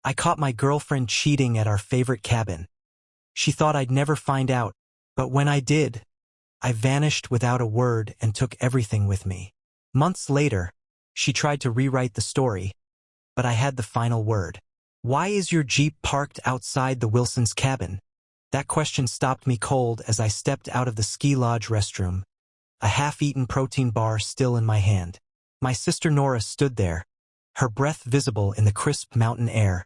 I caught my girlfriend cheating at our favorite cabin. She thought I'd never find out, but when I did, I vanished without a word and took everything with me. Months later, she tried to rewrite the story, but I had the final word. Why is your Jeep parked outside the Wilsons' cabin? That question stopped me cold as I stepped out of the ski lodge restroom, a half-eaten protein bar still in my hand. My sister Nora stood there, her breath visible in the crisp mountain air,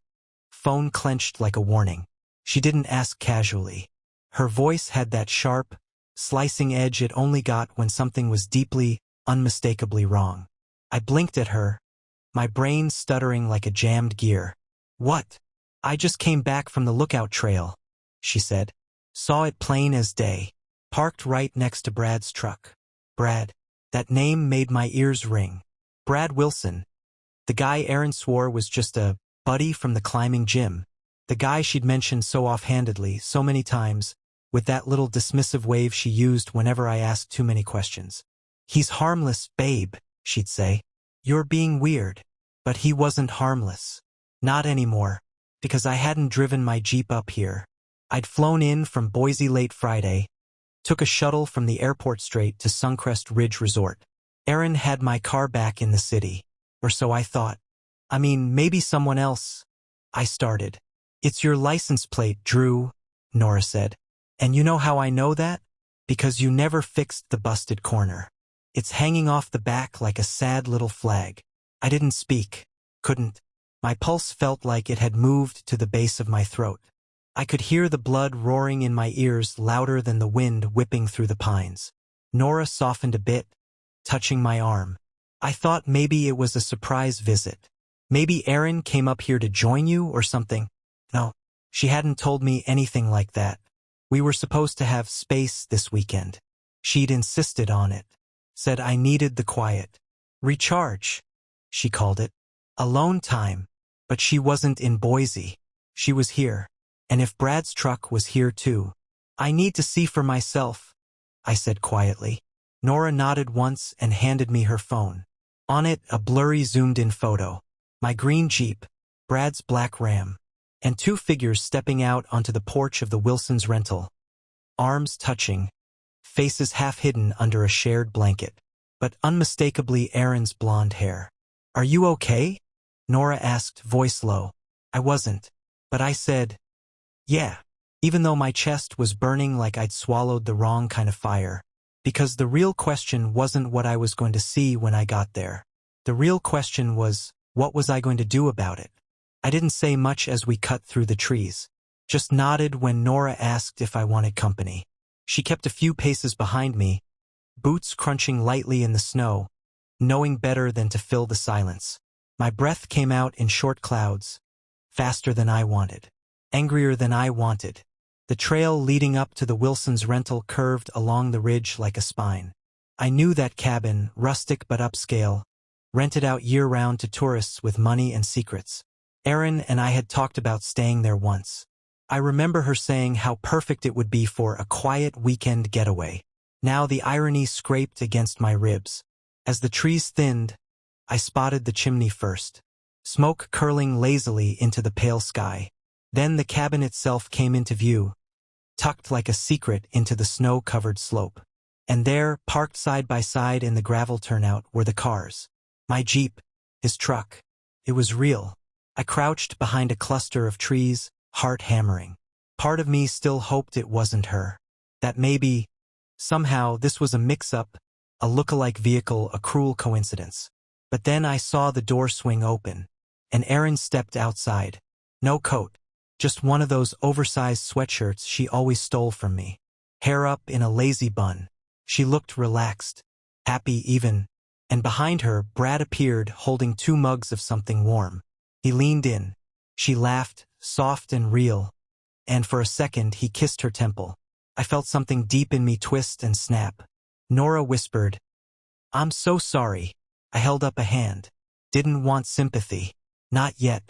phone clenched like a warning. She didn't ask casually. Her voice had that sharp, slicing edge it only got when something was deeply, unmistakably wrong. I blinked at her, my brain stuttering like a jammed gear. What? I just came back from the lookout trail, she said. Saw it plain as day, parked right next to Brad's truck. Brad. That name made my ears ring. Brad Wilson. The guy Erin swore was just a buddy from the climbing gym. The guy she'd mentioned so offhandedly, so many times, with that little dismissive wave she used whenever I asked too many questions. He's harmless, babe, she'd say. You're being weird. But he wasn't harmless. Not anymore, because I hadn't driven my Jeep up here. I'd flown in from Boise late Friday, took a shuttle from the airport straight to Suncrest Ridge Resort. Erin had my car back in the city, or so I thought. I mean, maybe someone else. I started. It's your license plate, Drew, Nora said. And you know how I know that? Because you never fixed the busted corner. It's hanging off the back like a sad little flag. I didn't speak. Couldn't. My pulse felt like it had moved to the base of my throat. I could hear the blood roaring in my ears louder than the wind whipping through the pines. Nora softened a bit, touching my arm. I thought maybe it was a surprise visit. Maybe Erin came up here to join you or something. No, she hadn't told me anything like that. We were supposed to have space this weekend. She'd insisted on it. Said I needed the quiet. Recharge, she called it. Alone time. But she wasn't in Boise. She was here. And if Brad's truck was here too. I need to see for myself, I said quietly. Nora nodded once and handed me her phone. On it, a blurry zoomed-in photo. My green Jeep, Brad's black Ram, and two figures stepping out onto the porch of the Wilsons' rental. Arms touching, faces half hidden under a shared blanket, but unmistakably Erin's blonde hair. Are you okay? Nora asked, voice low. I wasn't, but I said, yeah, even though my chest was burning like I'd swallowed the wrong kind of fire. Because the real question wasn't what I was going to see when I got there. The real question was, what was I going to do about it? I didn't say much as we cut through the trees. Just nodded when Nora asked if I wanted company. She kept a few paces behind me, boots crunching lightly in the snow, knowing better than to fill the silence. My breath came out in short clouds, faster than I wanted, angrier than I wanted. The trail leading up to the Wilsons' rental curved along the ridge like a spine. I knew that cabin, rustic but upscale, rented out year-round to tourists with money and secrets. Erin and I had talked about staying there once. I remember her saying how perfect it would be for a quiet weekend getaway. Now the irony scraped against my ribs. As the trees thinned, I spotted the chimney first, smoke curling lazily into the pale sky. Then the cabin itself came into view, tucked like a secret into the snow-covered slope. And there, parked side by side in the gravel turnout, were the cars. My Jeep, his truck. It was real. I crouched behind a cluster of trees, heart hammering. Part of me still hoped it wasn't her. That maybe, somehow, this was a mix-up, a look-alike vehicle, a cruel coincidence. But then I saw the door swing open, and Erin stepped outside. No coat, just one of those oversized sweatshirts she always stole from me. Hair up in a lazy bun. She looked relaxed, happy even, and behind her, Brad appeared holding 2 mugs of something warm. He leaned in. She laughed, soft and real, and for a second he kissed her temple. I felt something deep in me twist and snap. Nora whispered, I'm so sorry. I held up a hand. Didn't want sympathy. Not yet.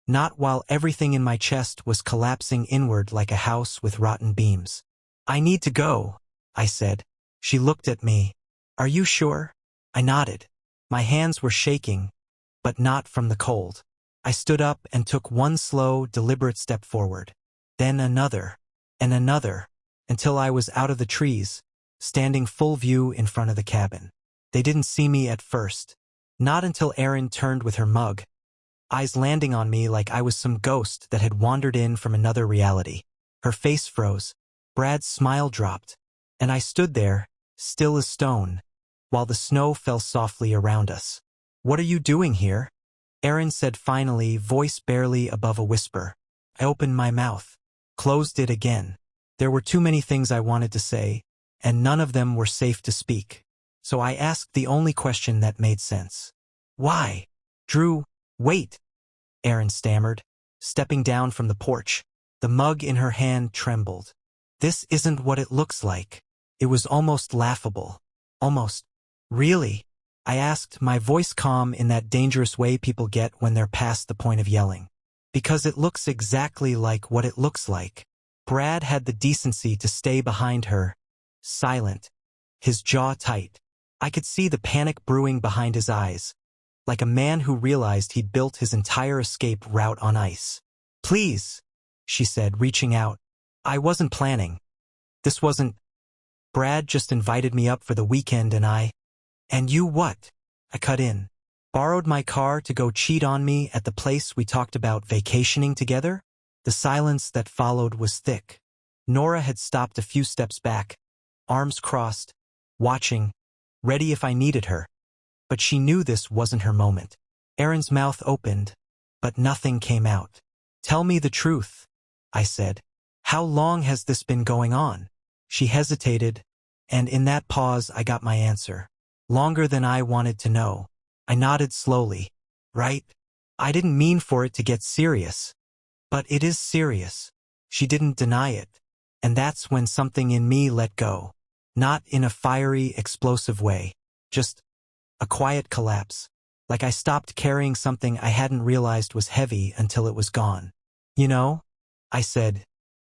Not while everything in my chest was collapsing inward like a house with rotten beams. I need to go, I said. She looked at me. Are you sure? I nodded. My hands were shaking, but not from the cold. I stood up and took one slow, deliberate step forward. Then another, and another, until I was out of the trees, standing full view in front of the cabin. They didn't see me at first. Not until Erin turned with her mug, eyes landing on me like I was some ghost that had wandered in from another reality. Her face froze. Brad's smile dropped, and I stood there, still as stone, while the snow fell softly around us. "What are you doing here?" Erin said finally, voice barely above a whisper. I opened my mouth, closed it again. There were too many things I wanted to say, and none of them were safe to speak. So I asked the only question that made sense. "Why?" "Drew, wait," Erin stammered, stepping down from the porch. The mug in her hand trembled. "This isn't what it looks like." It was almost laughable. Almost. "Really?" I asked, my voice calm in that dangerous way people get when they're past the point of yelling. "Because it looks exactly like what it looks like." Brad had the decency to stay behind her, silent, his jaw tight. I could see the panic brewing behind his eyes, like a man who realized he'd built his entire escape route on ice. "Please," she said, reaching out. "I wasn't planning. This wasn't. Brad just invited me up for the weekend and I—" "And you what?" I cut in. "Borrowed my car to go cheat on me at the place we talked about vacationing together?" The silence that followed was thick. Nora had stopped a few steps back, arms crossed, watching, ready if I needed her. But she knew this wasn't her moment. Erin's mouth opened, but nothing came out. "Tell me the truth," I said. "How long has this been going on?" She hesitated, and in that pause I got my answer. Longer than I wanted to know. I nodded slowly. "Right? I didn't mean for it to get serious. But it is serious." She didn't deny it. And that's when something in me let go. Not in a fiery, explosive way. Just a quiet collapse. Like I stopped carrying something I hadn't realized was heavy until it was gone. "You know," I said,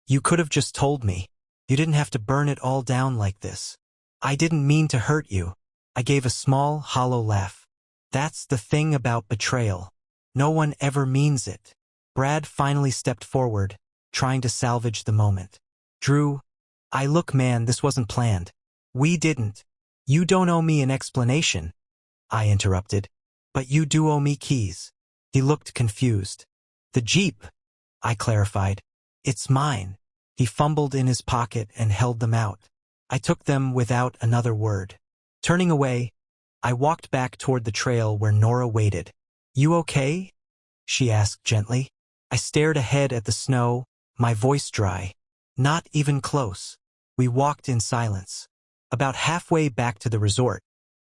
"you could have just told me. You didn't have to burn it all down like this. I didn't mean to hurt you." I gave a small, hollow laugh. "That's the thing about betrayal. No one ever means it." Brad finally stepped forward, trying to salvage the moment. "Drew, look man, this wasn't planned. We didn't." "You don't owe me an explanation," I interrupted. "But you do owe me keys." He looked confused. "The Jeep," I clarified. "It's mine." He fumbled in his pocket and held them out. I took them without another word. Turning away, I walked back toward the trail where Nora waited. "You okay?" she asked gently. I stared ahead at the snow, my voice dry. "Not even close." We walked in silence. About halfway back to the resort,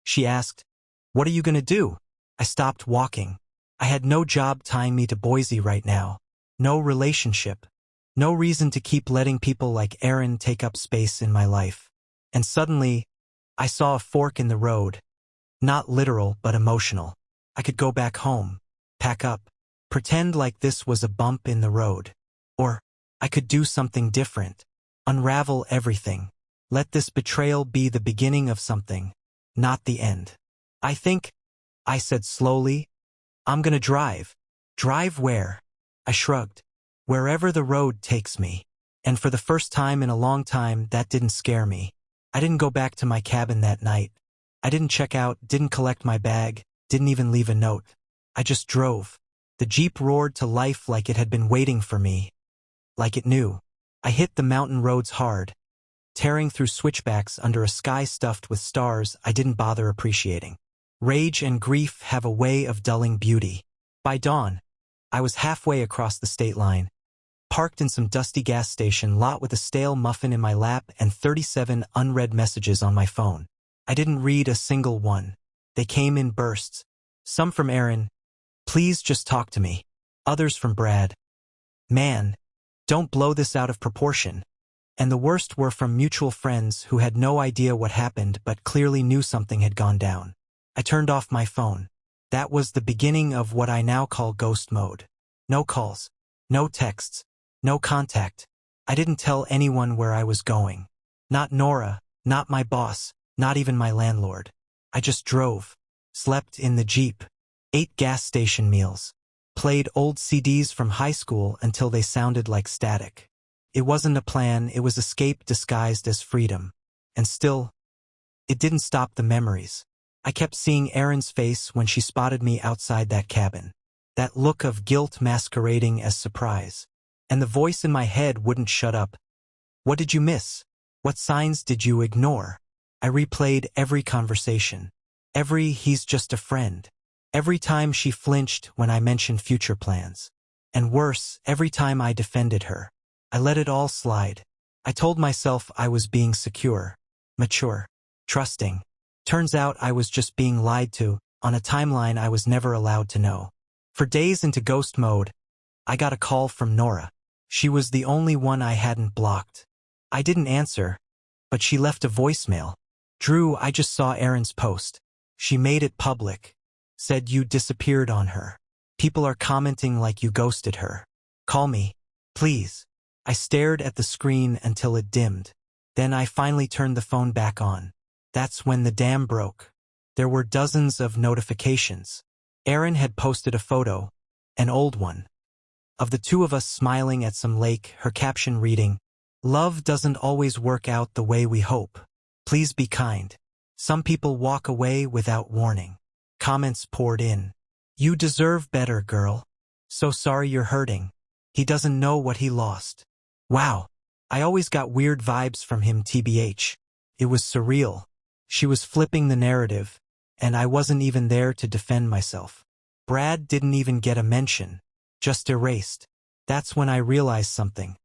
she asked, "What are you going to do?" I stopped walking. I had no job tying me to Boise right now. No relationship. No reason to keep letting people like Erin take up space in my life. And suddenly, I saw a fork in the road. Not literal, but emotional. I could go back home, pack up, pretend like this was a bump in the road. Or I could do something different. Unravel everything. Let this betrayal be the beginning of something, not the end. "I think," I said slowly, "I'm gonna drive." "Drive where?" I shrugged. "Wherever the road takes me." And for the first time in a long time, that didn't scare me. I didn't go back to my cabin that night. I didn't check out, didn't collect my bag, didn't even leave a note. I just drove. The Jeep roared to life like it had been waiting for me. Like it knew. I hit the mountain roads hard, tearing through switchbacks under a sky stuffed with stars I didn't bother appreciating. Rage and grief have a way of dulling beauty. By dawn, I was halfway across the state line, parked in some dusty gas station lot with a stale muffin in my lap and 37 unread messages on my phone. I didn't read a single one. They came in bursts. Some from Erin, "Please just talk to me." Others from Brad, "Man, don't blow this out of proportion." And the worst were from mutual friends who had no idea what happened but clearly knew something had gone down. I turned off my phone. That was the beginning of what I now call ghost mode. No calls, no texts, no contact. I didn't tell anyone where I was going. Not Nora, not my boss, not even my landlord. I just drove, slept in the Jeep, ate gas station meals, Played old CDs from high school until they sounded like static. It wasn't a plan, it was escape disguised as freedom. And still, it didn't stop the memories. I kept seeing Erin's face when she spotted me outside that cabin. That look of guilt masquerading as surprise. And the voice in my head wouldn't shut up. What did you miss? What signs did you ignore? I replayed every conversation. Every "he's just a friend." Every time she flinched when I mentioned future plans. And worse, every time I defended her. I let it all slide. I told myself I was being secure, mature, trusting. Turns out I was just being lied to, on a timeline I was never allowed to know. For days into ghost mode, I got a call from Nora. She was the only one I hadn't blocked. I didn't answer, but she left a voicemail. "Drew, I just saw Erin's post. She made it public. Said you disappeared on her. People are commenting like you ghosted her. Call me, please." I stared at the screen until it dimmed. Then I finally turned the phone back on. That's when the dam broke. There were dozens of notifications. Erin had posted a photo, an old one, of the two of us smiling at some lake, her caption reading, "Love doesn't always work out the way we hope. Please be kind. Some people walk away without warning." Comments poured in. "You deserve better, girl. So sorry you're hurting. He doesn't know what he lost." Wow. I always got weird vibes from him, TBH. It was surreal. She was flipping the narrative, and I wasn't even there to defend myself. Brad didn't even get a mention. Just erased. That's when I realized something.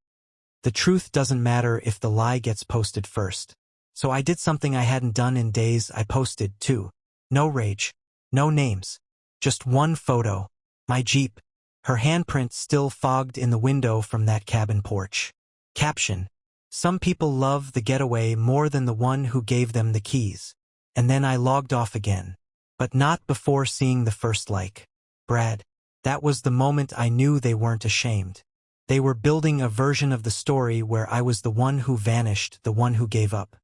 The truth doesn't matter if the lie gets posted first. So I did something I hadn't done in days. I posted, too. No rage. No names. Just one photo. My Jeep. Her handprint still fogged in the window from that cabin porch. Caption: "Some people love the getaway more than the one who gave them the keys." And then I logged off again. But not before seeing the first like. Brad. That was the moment I knew they weren't ashamed. They were building a version of the story where I was the one who vanished, the one who gave up.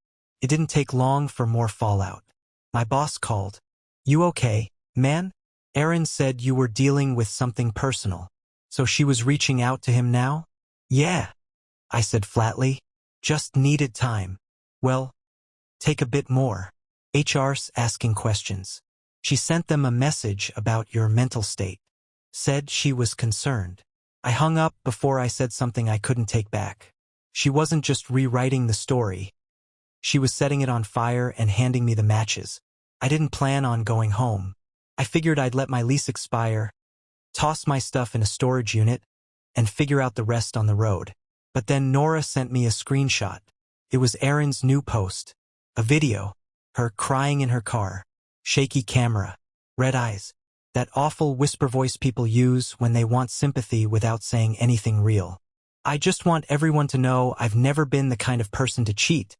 It didn't take long for more fallout. My boss called. "You okay, man?" Erin said you were dealing with something personal. So she was reaching out to him now? "Yeah," I said flatly. "Just needed time." "Well, take a bit more." HR's asking questions. She sent them a message about your mental state. Said she was concerned. I hung up before I said something I couldn't take back. She wasn't just rewriting the story. She was setting it on fire and handing me the matches. I didn't plan on going home. I figured I'd let my lease expire, toss my stuff in a storage unit, and figure out the rest on the road. But then Nora sent me a screenshot. It was Erin's new post. A video. Her crying in her car. Shaky camera. Red eyes. That awful whisper voice people use when they want sympathy without saying anything real. "I just want everyone to know I've never been the kind of person to cheat,"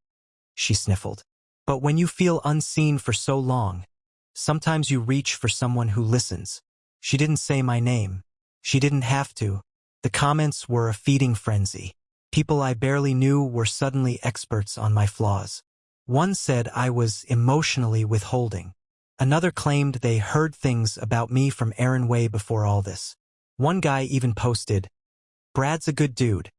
she sniffled. "But when you feel unseen for so long, sometimes you reach for someone who listens." She didn't say my name. She didn't have to. The comments were a feeding frenzy. People I barely knew were suddenly experts on my flaws. One said I was emotionally withholding. Another claimed they heard things about me from Erin way before all this. One guy even posted, "Brad's a good dude.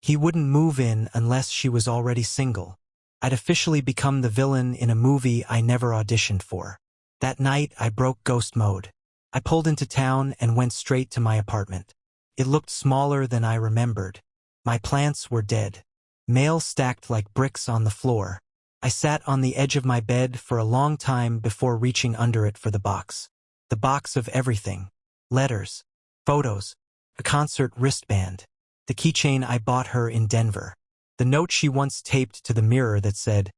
He wouldn't move in unless she was already single." I'd officially become the villain in a movie I never auditioned for. That night, I broke ghost mode. I pulled into town and went straight to my apartment. It looked smaller than I remembered. My plants were dead. Mail stacked like bricks on the floor. I sat on the edge of my bed for a long time before reaching under it for the box. The box of everything. Letters. Photos. A concert wristband. The keychain I bought her in Denver. The note she once taped to the mirror that said,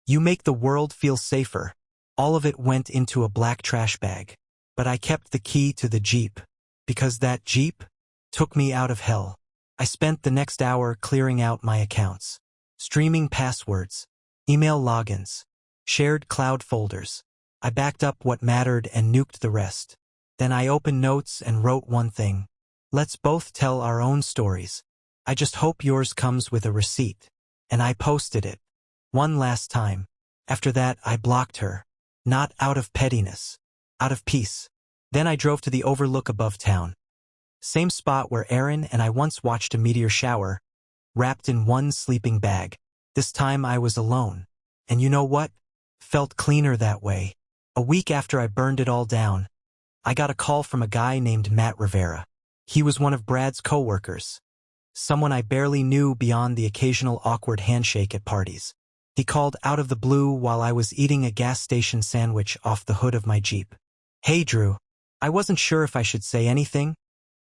"You make the world feel safer." All of it went into a black trash bag. But I kept the key to the Jeep. Because that Jeep took me out of hell. I spent the next hour clearing out my accounts. Streaming passwords. Email logins. Shared cloud folders. I backed up what mattered and nuked the rest. Then I opened notes and wrote one thing. "Let's both tell our own stories. I just hope yours comes with a receipt." And I posted it. One last time. After that, I blocked her. Not out of pettiness. Out of peace. Then I drove to the overlook above town. Same spot where Aaron and I once watched a meteor shower, wrapped in one sleeping bag. This time I was alone. And you know what? Felt cleaner that way. A week after I burned it all down, I got a call from a guy named Matt Rivera. He was one of Brad's coworkers, someone I barely knew beyond the occasional awkward handshake at parties. He called out of the blue while I was eating a gas station sandwich off the hood of my Jeep. "Hey, Drew. I wasn't sure if I should say anything,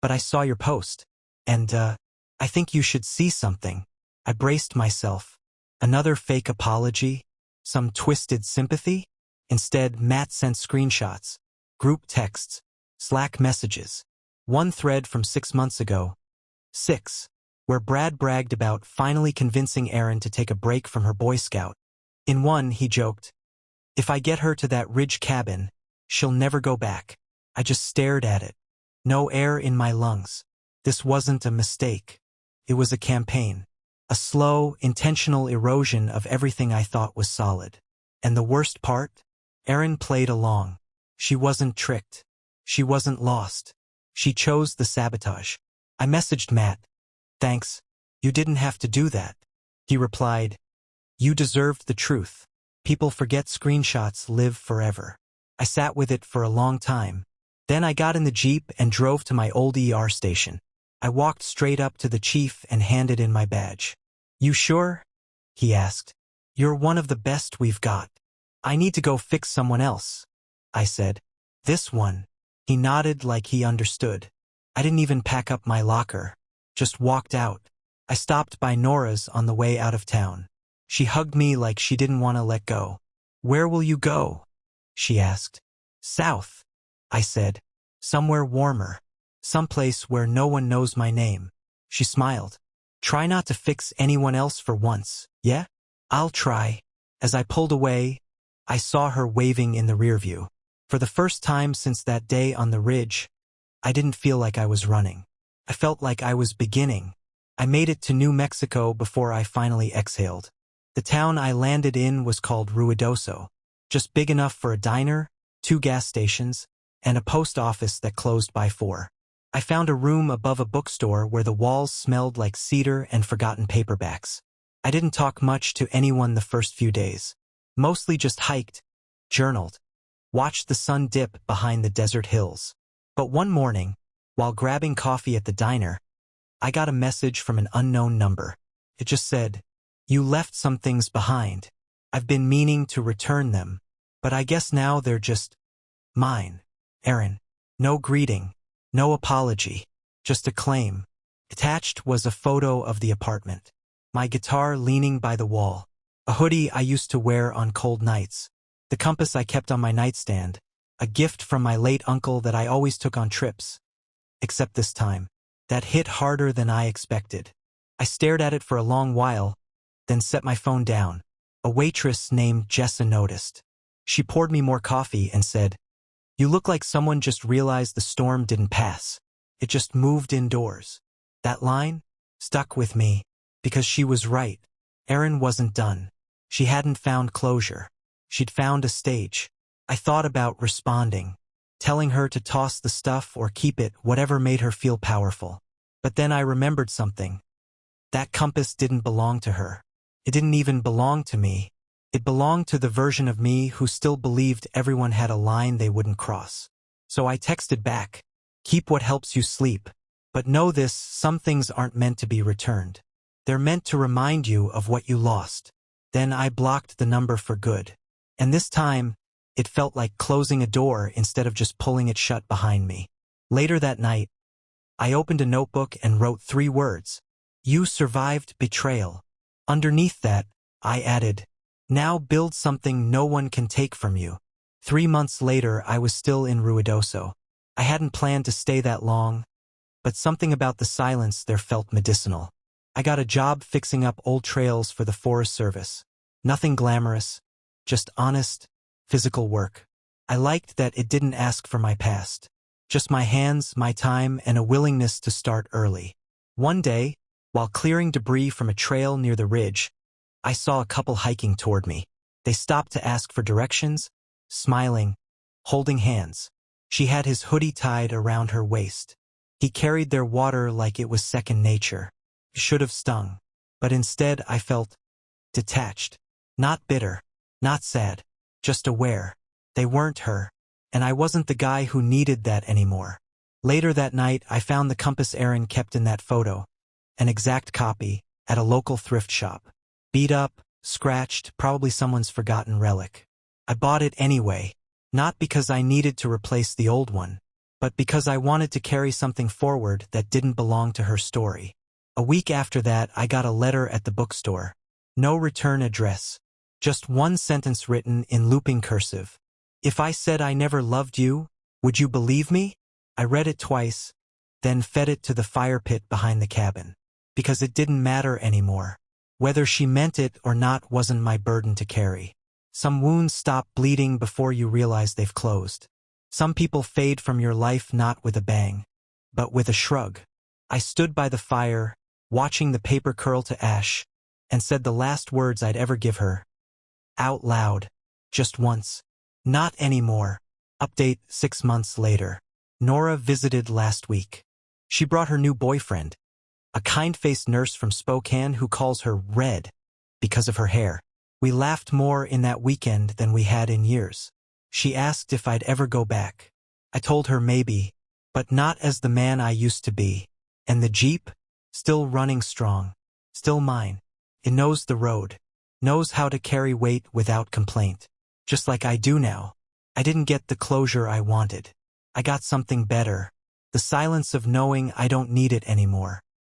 but I saw your post, and, I think you should see something." I braced myself. Another fake apology? Some twisted sympathy? Instead, Matt sent screenshots, group texts, Slack messages. One thread from 6 months ago. 6. Where Brad bragged about finally convincing Erin to take a break from her Boy Scout. In one, he joked, "If I get her to that ridge cabin, she'll never go back." I just stared at it. No air in my lungs. This wasn't a mistake. It was a campaign. A slow, intentional erosion of everything I thought was solid. And the worst part? Erin played along. She wasn't tricked. She wasn't lost. She chose the sabotage. I messaged Matt. "Thanks. You didn't have to do that." He replied, "You deserved the truth. People forget screenshots live forever." I sat with it for a long time. Then I got in the Jeep and drove to my old ER station. I walked straight up to the chief and handed in my badge. "You sure?" he asked. "You're one of the best we've got." "I need to go fix someone else," I said. "This one." He nodded like he understood. I didn't even pack up my locker. Just walked out. I stopped by Nora's on the way out of town. She hugged me like she didn't want to let go. "Where will you go?" she asked. "South," I said. "Somewhere warmer. Someplace where no one knows my name." She smiled. "Try not to fix anyone else for once, yeah?" "I'll try." As I pulled away, I saw her waving in the rearview. For the first time since that day on the ridge, I didn't feel like I was running. I felt like I was beginning. I made it to New Mexico before I finally exhaled. The town I landed in was called Ruidoso, just big enough for a diner, 2 gas stations, and a post office that closed by 4. I found a room above a bookstore where the walls smelled like cedar and forgotten paperbacks. I didn't talk much to anyone the first few days. Mostly just hiked, journaled, watched the sun dip behind the desert hills. But one morning, while grabbing coffee at the diner, I got a message from an unknown number. It just said, "You left some things behind. I've been meaning to return them, but I guess now they're just mine. Erin." No greeting, no apology, just a claim. Attached was a photo of the apartment. My guitar leaning by the wall. A hoodie I used to wear on cold nights. The compass I kept on my nightstand. A gift from my late uncle that I always took on trips. Except this time. That hit harder than I expected. I stared at it for a long while, then set my phone down. A waitress named Jessa noticed. She poured me more coffee and said, "You look like someone just realized the storm didn't pass. It just moved indoors." That line stuck with me, because she was right. Erin wasn't done. She hadn't found closure. She'd found a stage. I thought about responding, telling her to toss the stuff or keep it, whatever made her feel powerful. But then I remembered something. That compass didn't belong to her. It didn't even belong to me. It belonged to the version of me who still believed everyone had a line they wouldn't cross. So I texted back, "Keep what helps you sleep. But know this, some things aren't meant to be returned. They're meant to remind you of what you lost." Then I blocked the number for good. And this time, it felt like closing a door instead of just pulling it shut behind me. Later that night, I opened a notebook and wrote 3 words. "You survived betrayal." Underneath that, I added, "Now build something no one can take from you." 3 months later, I was still in Ruidoso. I hadn't planned to stay that long, but something about the silence there felt medicinal. I got a job fixing up old trails for the Forest Service. Nothing glamorous, just honest, physical work. I liked that it didn't ask for my past. Just my hands, my time, and a willingness to start early. One day, while clearing debris from a trail near the ridge, I saw a couple hiking toward me. They stopped to ask for directions, smiling, holding hands. She had his hoodie tied around her waist. He carried their water like it was second nature. It should have stung. But instead I felt detached. Not bitter. Not sad. Just aware. They weren't her. And I wasn't the guy who needed that anymore. Later that night, I found the compass Aaron kept in that photo. An exact copy, at a local thrift shop. Beat up, scratched, probably someone's forgotten relic. I bought it anyway. Not because I needed to replace the old one, but because I wanted to carry something forward that didn't belong to her story. A week after that, I got a letter at the bookstore. No return address. Just one sentence written in looping cursive. If I said I never loved you, would you believe me? I read it twice, then fed it to the fire pit behind the cabin. Because it didn't matter anymore. Whether she meant it or not wasn't my burden to carry. Some wounds stop bleeding before you realize they've closed. Some people fade from your life not with a bang, but with a shrug. I stood by the fire, watching the paper curl to ash, and said the last words I'd ever give her. Out loud. Just once. Not anymore. Update 6 months later. Nora visited last week. She brought her new boyfriend, a kind-faced nurse from Spokane who calls her Red because of her hair. We laughed more in that weekend than we had in years. She asked if I'd ever go back. I told her maybe, but not as the man I used to be. And the Jeep? Still running strong. Still mine. It knows the road. Knows how to carry weight without complaint. Just like I do now. I didn't get the closure I wanted. I got something better. The silence of knowing I don't need it anymore.